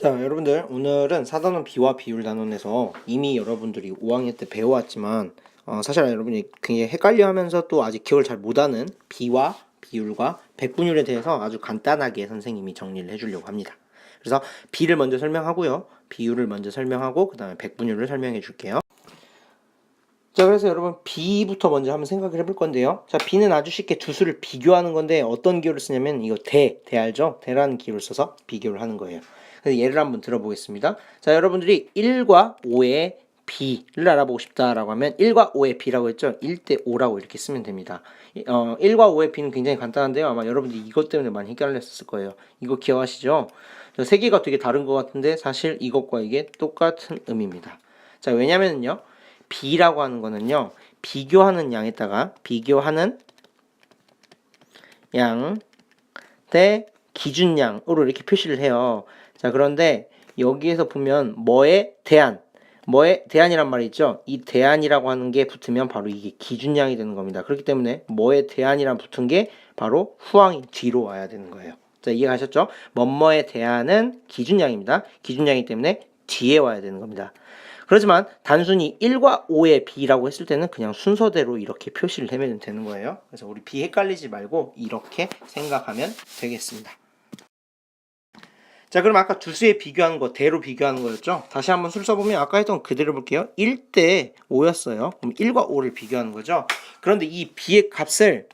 자, 여러분들 오늘은 사단원 비와 비율 단원에서 이미 여러분들이 5학년 때 배워왔지만 사실 여러분이 굉장히 헷갈려하면서 또 아직 기억을 잘 못하는 비와 비율과 백분율에 대해서 아주 간단하게 선생님이 정리를 해주려고 합니다. 그래서 비를 먼저 설명하고요, 비율을 먼저 설명하고 그 다음에 백분율을 설명해 줄게요. 자, 그래서 여러분 비부터 먼저 한번 생각을 해볼 건데요. 자, 비는 아주 쉽게 두 수를 비교하는 건데 어떤 기호를 쓰냐면 이거 대 알죠? 대라는 기호를 써서 비교를 하는 거예요. 그래서 예를 한번 들어보겠습니다. 자, 여러분들이 1과 5의 비를 알아보고 싶다라고 하면 1과 5의 비라고 했죠? 1대 5라고 이렇게 쓰면 됩니다. 1과 5의 비는 굉장히 간단한데요. 아마 여러분들이 이것 때문에 많이 헷갈렸을 거예요. 이거 기억하시죠? 세 개가 되게 다른 것 같은데 사실 이것과 이게 똑같은 의미입니다. 자, 왜냐면요, 비라고 하는 거는요, 비교하는 양에다가 비교하는 양 대 기준양으로 이렇게 표시를 해요. 자, 그런데 여기에서 보면 뭐에 대안이란 말이 있죠. 이 대안이라고 하는 게 붙으면 바로 이게 기준양이 되는 겁니다. 그렇기 때문에 뭐에 대안이란 붙은 게 바로 후항이 뒤로 와야 되는 거예요. 자, 이해가셨죠? 뭐뭐에 대안은 기준양입니다. 기준양이기 때문에 뒤에 와야 되는 겁니다. 그렇지만 단순히 1과 5의 비라고 했을 때는 그냥 순서대로 이렇게 표시를 하면 되는 거예요. 그래서 우리 비 헷갈리지 말고 이렇게 생각하면 되겠습니다. 자, 그럼 아까 두 수에 비교하는 거, 대로 비교하는 거였죠? 다시 한번 술 써보면 아까 했던 그대로 볼게요. 1대 5였어요. 그럼 1과 5를 비교하는 거죠? 그런데 이 비의 값을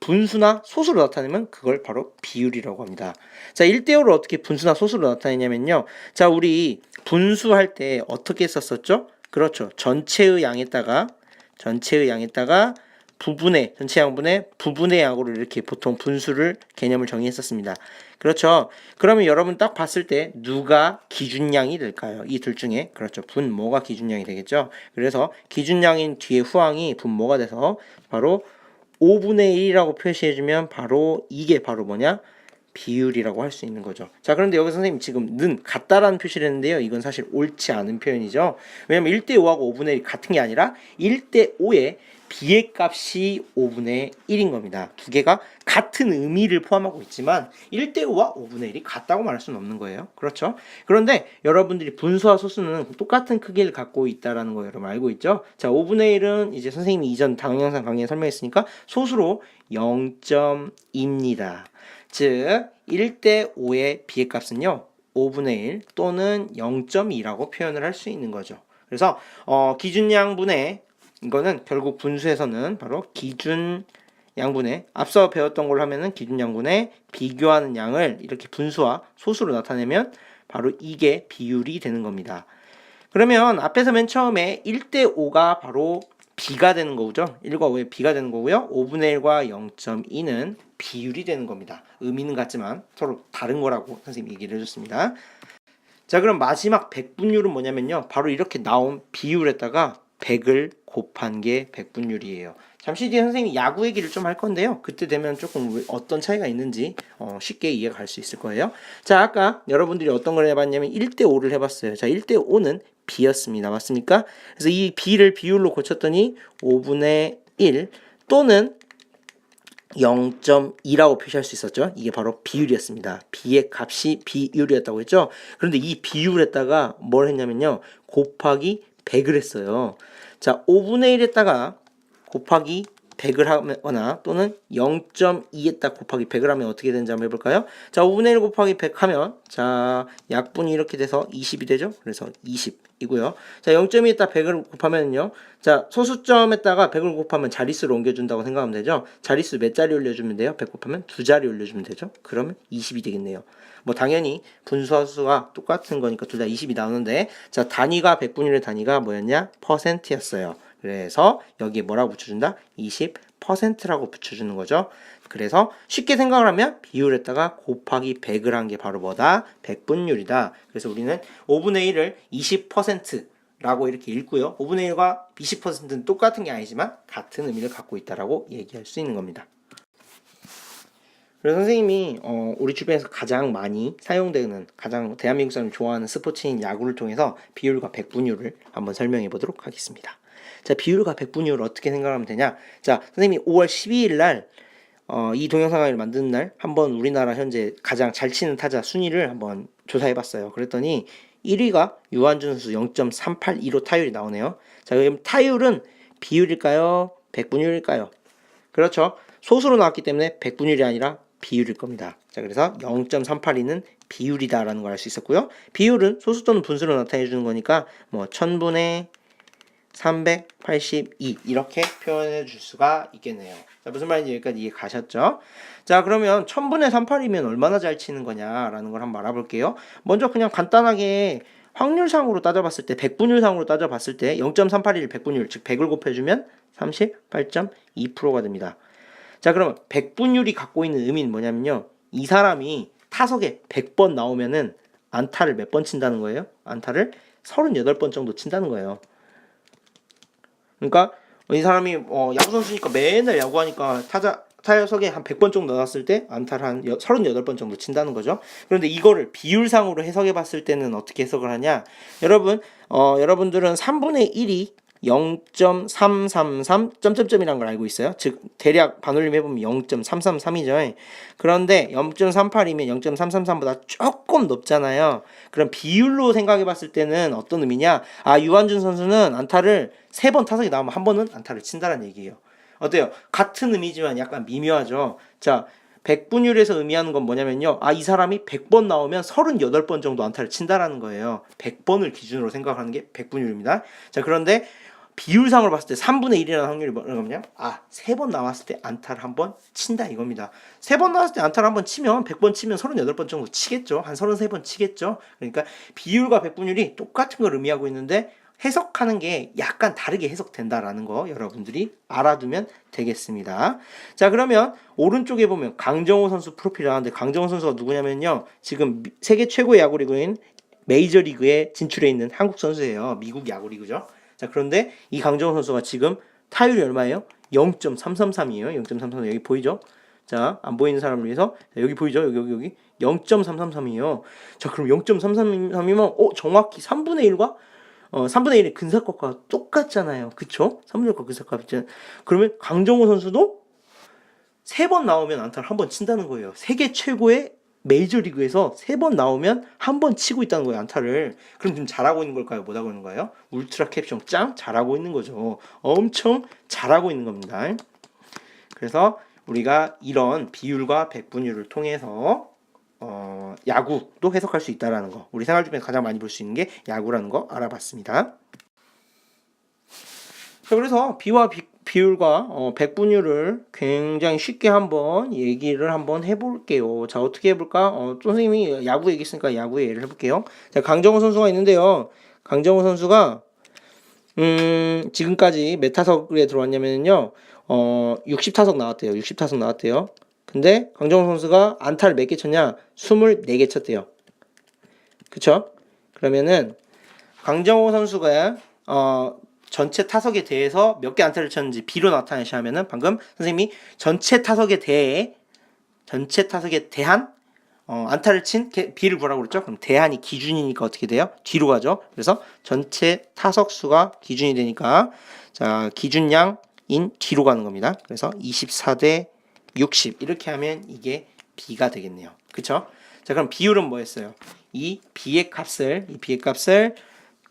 분수나 소수로 나타내면 그걸 바로 비율이라고 합니다. 자, 1대5를 어떻게 분수나 소수로 나타내냐면요. 자, 우리 분수할 때 어떻게 썼었죠? 그렇죠. 전체의 양에다가 전체 양분의 부분의 양으로 이렇게 보통 분수를 개념을 정의했었습니다. 그렇죠. 그러면 여러분 딱 봤을 때 누가 기준량이 될까요? 이 둘 중에. 그렇죠. 분모가 기준량이 되겠죠. 그래서 기준량인 뒤에 후항이 분모가 돼서 바로 5분의 1이라고 표시해주면 바로 이게 바로 뭐냐? 비율이라고 할 수 있는 거죠. 자, 그런데 여기 선생님 지금 는 같다라는 표시를 했는데요. 이건 사실 옳지 않은 표현이죠. 왜냐면 1대5하고 5분의 1이 같은 게 아니라 1대5의 비의 값이 5분의 1인 겁니다. 두 개가 같은 의미를 포함하고 있지만 1대5와 5분의 1이 같다고 말할 수는 없는 거예요. 그렇죠? 그런데 여러분들이 분수와 소수는 똑같은 크기를 갖고 있다는 거 여러분 알고 있죠? 자, 5분의 1은 이제 선생님이 이전 동영상 강의에 설명했으니까 소수로 0.2입니다. 즉 1대5의 비의 값은요 5분의 1 또는 0.2라고 표현을 할 수 있는 거죠. 그래서 기준양분의 이거는 결국 분수에서는 바로 기준양분의 앞서 배웠던 걸로 하면은 기준양분의 비교하는 양을 이렇게 분수와 소수로 나타내면 바로 이게 비율이 되는 겁니다. 그러면 앞에서 맨 처음에 1대5가 바로 B가 되는 거죠. 1과 5의 B가 되는 거고요. 5분의 1과 0.2는 비율이 되는 겁니다. 의미는 같지만 서로 다른 거라고 선생님이 얘기를 해줬습니다. 자, 그럼 마지막 백분율은 뭐냐면요. 바로 이렇게 나온 비율에다가 100을 곱한 게 백분율이에요. 잠시 뒤에 선생님이 야구 얘기를 좀 할 건데요. 그때 되면 조금 어떤 차이가 있는지 쉽게 이해가 갈 수 있을 거예요. 자, 아까 여러분들이 어떤 걸 해봤냐면 1대5를 해봤어요. 자, 1대5는 B였습니다. 맞습니까? 그래서 이 B를 비율로 고쳤더니 5분의 1 또는 0.2라고 표시할 수 있었죠. 이게 바로 비율이었습니다. B의 값이 비율이었다고 했죠. 그런데 이 비율에다가 뭘 했냐면요. 곱하기 100을 했어요. 자, 5분의 1에다가 곱하기 100을 하거나 또는 0.2에다 곱하기 100을 하면 어떻게 되는지 한번 해볼까요? 자, 5분의 1 곱하기 100 하면 자, 약분이 이렇게 돼서 20이 되죠. 그래서 20이고요. 자, 0.2에다 100을 곱하면요. 자, 소수점에다가 100을 곱하면 자릿수로 옮겨준다고 생각하면 되죠. 자릿수 몇 자리 올려주면 돼요? 100 곱하면 2자리 올려주면 되죠. 그러면 20이 되겠네요. 뭐 당연히 분수와 수가 똑같은 거니까 둘 다 20이 나오는데, 자, 단위가 백분율의 단위가 뭐였냐? 퍼센트였어요. 그래서 여기에 뭐라고 붙여준다? 20%라고 붙여주는 거죠. 그래서 쉽게 생각을 하면 비율에다가 곱하기 100을 한 게 바로 뭐다? 백분율이다. 그래서 우리는 5분의 1을 20%라고 이렇게 읽고요. 5분의 1과 20%는 똑같은 게 아니지만 같은 의미를 갖고 있다라고 얘기할 수 있는 겁니다. 그래서 선생님이 우리 주변에서 가장 많이 사용되는, 가장 대한민국 사람이 좋아하는 스포츠인 야구를 통해서 비율과 백분율을 한번 설명해 보도록 하겠습니다. 자, 비율과 백분율을 어떻게 생각하면 되냐? 자, 선생님이 5월 12일 날 이 동영상 강의를 만드는 날 한번 우리나라 현재 가장 잘 치는 타자 순위를 한번 조사해봤어요. 그랬더니 1위가 유한준 선수 0.382로 타율이 나오네요. 자, 그럼 타율은 비율일까요? 백분율일까요? 그렇죠. 소수로 나왔기 때문에 백분율이 아니라 비율일 겁니다. 자, 그래서 0.382는 비율이다라는 걸 알 수 있었고요. 비율은 소수 또는 분수로 나타내 주는 거니까 뭐 1000분의 382 이렇게 표현해 줄 수가 있겠네요. 자, 무슨 말인지 여기까지 이해 가셨죠? 자, 그러면 1000분의 38이면 얼마나 잘 치는 거냐라는 걸 한번 알아볼게요. 먼저 그냥 간단하게 확률상으로 따져봤을 때, 백분율상으로 따져봤을 때 0.381을 백분율, 즉 100을 곱해주면 38.2%가 됩니다. 자, 그러면 백분율이 갖고 있는 의미는 뭐냐면요. 이 사람이 타석에 100번 나오면은 안타를 몇 번 친다는 거예요? 안타를 38번 정도 친다는 거예요. 그러니까 이 사람이 야구 선수니까 맨날 야구하니까 타석에 한 100번 정도 나왔을 때 안타를 한 38번 정도 친다는 거죠. 그런데 이거를 비율상으로 해석해 봤을 때는 어떻게 해석을 하냐? 여러분들은 3분의 1이 0.333 점점점이라는 걸 알고 있어요. 즉 대략 반올림 해보면 0.333이죠. 그런데 0.38이면 0.333보다 조금 높잖아요. 그럼 비율로 생각해 봤을 때는 어떤 의미냐? 유한준 선수는 안타를 3번 타석에 나오면 한 번은 안타를 친다는 얘기예요. 어때요? 같은 의미지만 약간 미묘하죠. 자, 백분율에서 의미하는 건 뭐냐면요. 이 사람이 100번 나오면 38번 정도 안타를 친다라는 거예요. 100번을 기준으로 생각하는 게 백분율입니다. 자, 그런데 비율상으로 봤을 때 3분의 1이라는 확률이 뭐냐면 3번 나왔을 때 안타를 한 번 친다 이겁니다. 3번 나왔을 때 안타를 한 번 치면 100번 치면 38번 정도 치겠죠. 한 33번 치겠죠. 그러니까 비율과 백분율이 똑같은 걸 의미하고 있는데 해석하는 게 약간 다르게 해석된다라는 거 여러분들이 알아두면 되겠습니다. 자, 그러면 오른쪽에 보면 강정호 선수 프로필이 나왔는데 강정호 선수가 누구냐면요. 지금 세계 최고의 야구리그인 메이저리그에 진출해 있는 한국 선수예요. 미국 야구리그죠. 자, 그런데 이 강정호 선수가 지금 타율이 얼마예요? 0.333이에요. 0.333 여기 보이죠? 자, 안 보이는 사람을 위해서 여기 보이죠? 여기 0.333이에요. 자, 그럼 0.333이면 정확히 3분의 1과 3분의 1의 근사값과 똑같잖아요. 그쵸? 3분의 1과 근사값이잖아요. 그러면 강정호 선수도 3번 나오면 안타를 한 번 친다는 거예요. 세계 최고의 메이저리그에서 3번 나오면 한 번 치고 있다는 거예요. 안타를. 그럼 지금 잘하고 있는 걸까요? 못하고 있는 거예요? 울트라 캡숑 짱 잘하고 있는 거죠. 엄청 잘하고 있는 겁니다. 그래서 우리가 이런 비율과 백분율을 통해서 야구도 해석할 수 있다라는 거. 우리 생활 중에서 가장 많이 볼 수 있는 게 야구라는 거 알아봤습니다. 자, 그래서 비율과 백분율을 굉장히 쉽게 한번 얘기를 한번 해볼게요. 자, 어떻게 해볼까? 선생님이 야구 얘기했으니까 야구 예를 해볼게요. 자, 강정호 선수가 있는데요. 강정호 선수가 지금까지 몇 타석에 들어왔냐면요. 60타석 나왔대요. 60타석 나왔대요. 근데 강정호 선수가 안타를 몇 개 쳤냐? 24개 쳤대요. 그쵸? 그러면은 강정호 선수가 전체 타석에 대해서 몇 개 안타를 쳤는지 비로 나타내시면은 방금 선생님이 전체 타석에 대한 안타를 친 비를 구하라고 그랬죠? 그럼 대한이 기준이니까 어떻게 돼요? 뒤로 가죠. 그래서 전체 타석 수가 기준이 되니까 자, 기준량인 뒤로 가는 겁니다. 그래서 24대 60 이렇게 하면 이게 B가 되겠네요. 그쵸? 자, 그럼 비율은 뭐였어요? 이 B의 값을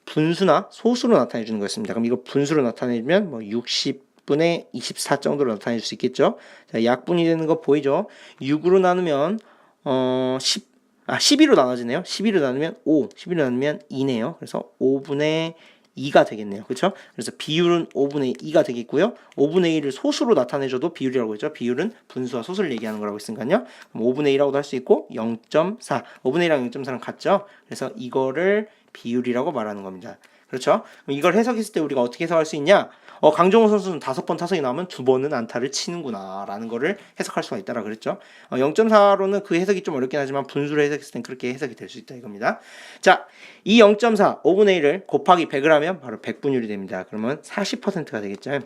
분수나 소수로 나타내 주는 거였습니다. 그럼 이거 분수로 나타내면 뭐 60분의 24 정도로 나타낼 수 있겠죠? 자, 약분이 되는 거 보이죠? 6으로 나누면 12로 나눠지네요. 12로 나누면 12로 나누면 2네요. 그래서 5분의 2가 되겠네요. 그렇죠? 그래서 비율은 5분의 2가 되겠고요. 5분의 1을 소수로 나타내줘도 비율이라고 했죠. 비율은 분수와 소수를 얘기하는 거라고 했으니까요. 그럼 5분의 2라고도 할 수 있고 0.4. 5분의 1이랑 0.4랑 같죠? 그래서 이거를 비율이라고 말하는 겁니다. 그렇죠? 그럼 이걸 해석했을 때 우리가 어떻게 해석할 수 있냐? 강정호 선수는 5번 타석이 나오면 2번은 안타를 치는구나 라는 거를 해석할 수가 있다라 그랬죠. 0.4로는 그 해석이 좀 어렵긴 하지만 분수로 해석했을 땐 그렇게 해석이 될 수 있다 이겁니다. 자, 이 0.4 5분의 1을 곱하기 100을 하면 바로 백분율이 됩니다. 그러면 40%가 되겠죠.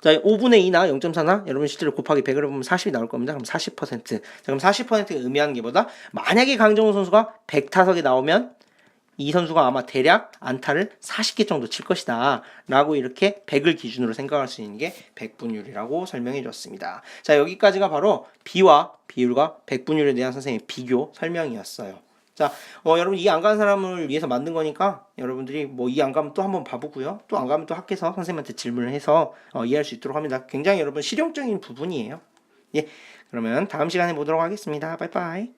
자, 5분의 2나 0.4나 여러분 실제로 곱하기 100을 해보면 40이 나올 겁니다. 그럼 40%. 자, 그럼 40%가 의미하는 게 뭐다? 만약에 강정호 선수가 100타석에 나오면 이 선수가 아마 대략 안타를 40개 정도 칠 것이다 라고 이렇게 100을 기준으로 생각할 수 있는 게 백분율이라고 설명해 줬습니다. 자, 여기까지가 바로 비와 비율과 백분율에 대한 선생님의 비교 설명이었어요. 자, 여러분 이 안 가는 사람을 위해서 만든 거니까 여러분들이 뭐 이 안 가면 또 한번 봐보고요. 또 안 가면 또 학교에서 선생님한테 질문을 해서 이해할 수 있도록 합니다. 굉장히 여러분 실용적인 부분이에요. 예, 그러면 다음 시간에 보도록 하겠습니다. 빠이빠이.